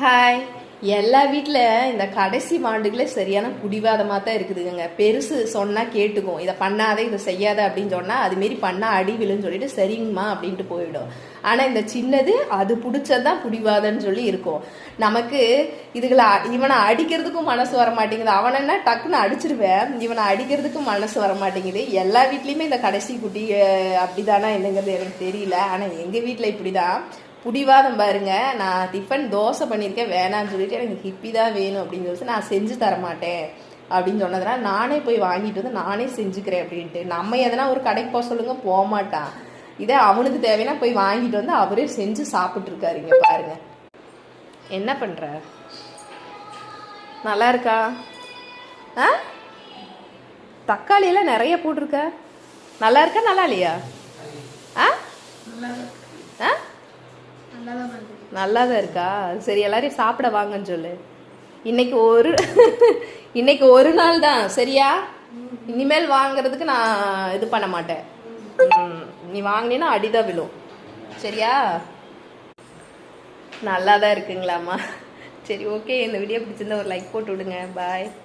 Hi. எல்லா வீட்டில் இந்த கடைசி ஆண்டுகளே சரியான பிடிவாதமாக தான் இருக்குதுங்க. பெருசு சொன்னால் கேட்டுக்கும், இதை பண்ணாதே இதை செய்யாத அப்படின்னு சொன்னால் அதுமாரி பண்ணால் அடி விழுன்னு சொல்லிட்டு சரிங்கம்மா அப்படின்ட்டு போயிடும். ஆனால் இந்த சின்னது அது பிடிச்சதான் பிடிவாதன்னு சொல்லி இருக்கும். நமக்கு இதுகளை இவனை அடிக்கிறதுக்கும் மனசு வர மாட்டேங்குது. அவனை டக்குன்னு அடிச்சிருவேன், இவனை அடிக்கிறதுக்கும் மனசு வர மாட்டேங்குது. எல்லா வீட்லேயுமே இந்த கடைசி குட்டி அப்படிதானா என்னங்கிறது எனக்கு தெரியல. ஆனால் எங்கள் வீட்டில் இப்படி தான் பிடிவாதம் பாருங்க. நான் டிஃபன் தோசை பண்ணியிருக்கேன், வேணான்னு சொல்லிட்டு எனக்கு ஹிப்பி தான் வேணும் அப்படின்னு சொல்லிட்டு நான் செஞ்சு தரமாட்டேன் அப்படின்னு சொன்னதுனால நானே போய் வாங்கிட்டு வந்து நானே செஞ்சுக்கிறேன் அப்படின்ட்டு. நம்ம எதனா ஒரு கடைக்கு போக சொல்லுங்க, போக மாட்டான். இதே அவனுக்கு தேவைன்னா போய் வாங்கிட்டு வந்து அவரே செஞ்சு சாப்பிட்டு இருக்காருங்க. பாருங்க என்ன பண்ற. நல்லா இருக்கா? தக்காளியெல்லாம் நிறைய போட்டிருக்க. நல்லா இருக்கா நல்லா இல்லையா? நல்லா தான் இருக்கா? சரி, எல்லாரையும் சாப்பிட வாங்கன்னு சொல்லு. இன்னைக்கு ஒரு நாள் தான் சரியா? இனிமேல் வாங்குறதுக்கு நான் இது பண்ண மாட்டேன். நீ வாங்கினீன்னா அடிதான் விழும் சரியா? நல்லா தான் இருக்குங்களாம்மா? சரி, ஓகே. இந்த வீடியோ பிடிச்சிருந்தா ஒரு லைக் போட்டு விடுங்க. பாய்.